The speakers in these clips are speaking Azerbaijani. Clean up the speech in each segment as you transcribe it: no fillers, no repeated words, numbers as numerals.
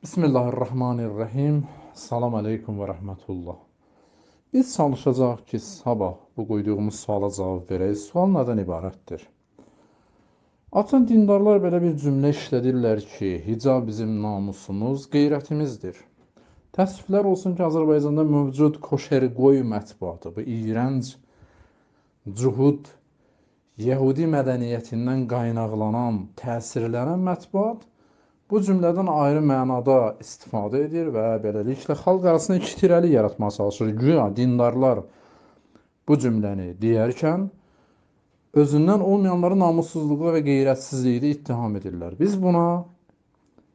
Bismillahirrahmanirrahim. Salam aleykum və rəhmətullah. Biz çalışacağıq ki, sabah bu qoyduğumuz suala cavab verək. Sual nədən ibarətdir? Atan dindarlar belə bir cümlə işlədirlər ki, hicab bizim namusumuz, qeyrətimizdir. Təəssüflər olsun ki, Azərbaycanda mövcud koşer-qoy mətbuatı, bu iyrənc, cuhud, Yəhudi mədəniyyətindən qaynaqlanan, təsirlənən mətbuat bu cümlədən ayrı mənada istifadə edir və beləliklə xalq arasında iki tirəli yaratmaya çalışır. Güya dindarlar bu cümləni deyərkən özündən olmayanları namussuzluqla və qeyrətsizliklə ittiham edirlər. Biz buna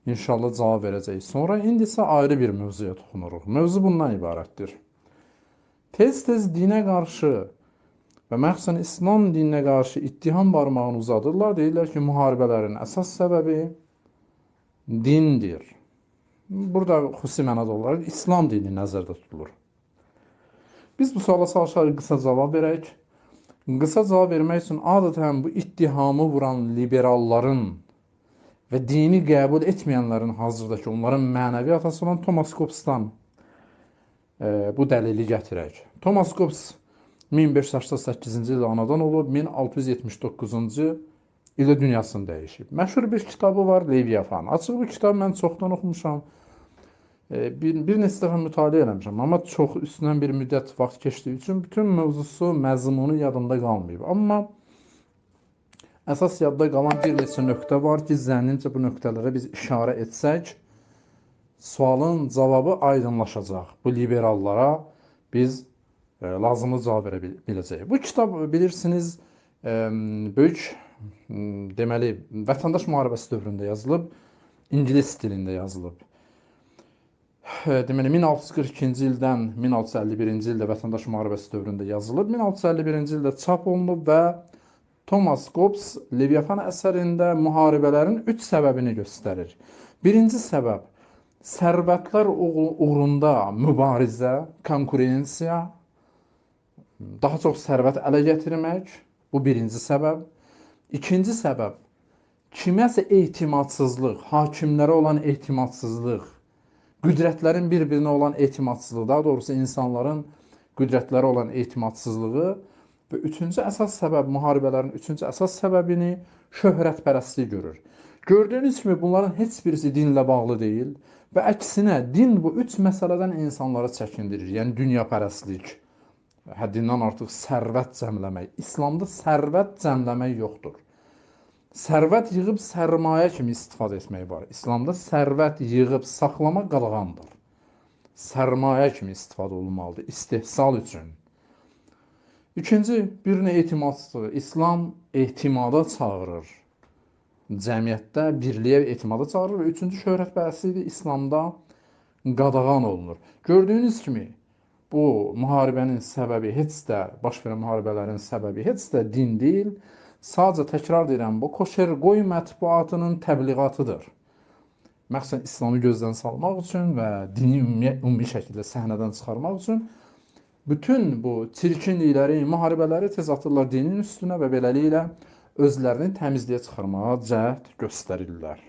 inşallah cavab verəcəyik. Sonra indi isə ayrı bir mövzuya toxunuruq. Mövzu bundan ibarətdir. Tez-tez dinə qarşı və məxsən İslam dininə qarşı ittiham barmağını uzadırlar. Deyirlər ki, müharibələrin əsas səbəbi dindir. Burada xüsusi mənada olaraq İslam dini nəzərdə tutulur. Biz bu suala çalışarıq qısa cavab verək. Qısa cavab vermək üçün adətən bu ittihamı vuran liberalların və dini qəbul etməyənlərin hazırda ki, onların mənəvi atası olan Thomas Hobbes'dan bu dəlili gətirək. Thomas Hobbes 1588-ci ildə anadan olub, 1679-cu ildə dünyasını dəyişib. Məşhur bir kitabı var, Leviathan. Açıq bu kitabı mən çoxdan oxumuşam. Bir neçə dəfə mütaliə eləmişəm, amma çox üstündən bir müddət vaxt keçdiyi üçün bütün mövzusu, məzmunu yadımda qalmayıb. Amma əsas yadda qalan bir neçə nöqtə var ki, zənnimcə bu nöqtələrə biz işarə etsək, sualın cavabı aydınlaşacaq. Bu liberallara biz lazımlı cavab verə biləcəyik. Bu kitab bilirsiniz, böyük deməli, vətəndaş müharibəsi dövründə yazılıb, ingilis dilində yazılıb. Deməli, 1642-ci ildən 1651-ci ildə vətəndaş müharibəsi dövründə yazılıb, 1651-ci ildə çap olunub və Thomas Hobbes Leviathan əsərində müharibələrin 3 səbəbini göstərir. Birinci səbəb, sərvətlər uğrunda mübarizə, konkurensiya, daha çox sərvət ələ gətirmək, bu birinci səbəb. İkinci səbəb, kiməsə etimadsızlıq, hakimlərə olan etimadsızlıq, qüdrətlərin bir-birinə olan etimadsızlığı, daha doğrusu insanların qüdrətlərə olan etimadsızlığı və üçüncü əsas səbəb, müharibələrin üçüncü əsas səbəbini şöhrətpərəstlik görür. Gördüyünüz kimi bunların heç birisi dinlə bağlı deyil və əksinə din bu üç məsələdən insanları çəkindirir, yəni dünyapərəstlik, həddindən artıq sərvət cəmləmək. İslamda sərvət cəmləmək yoxdur. Sərvət yığıb sərmayə kimi istifadə etmək var. İslamda sərvət yığıb saxlamaq qadağandır. Sərmayə kimi istifadə olunmalıdır, istehsal üçün. İkinci, birinə etimadsızlığı. İslam etimada çağırır. Cəmiyyətdə birliyə etimada çağırır və üçüncü şöhrətpərəstlik İslamda qadağan olunur. Gördüyünüz kimi, bu müharibənin səbəbi heç də, baş verən müharibələrin səbəbi heç də din deyil, sadəcə təkrar edirəm, bu koşer-qoy mətbuatının təbliğatıdır. Məxsən İslamı gözdən salmaq üçün və dini ümumi şəkildə səhnədən çıxarmaq üçün bütün bu çirkinlikləri, müharibələri tez atırlar dinin üstünə və beləliklə özlərini təmizliyə çıxarmağa cəhd göstərirlər.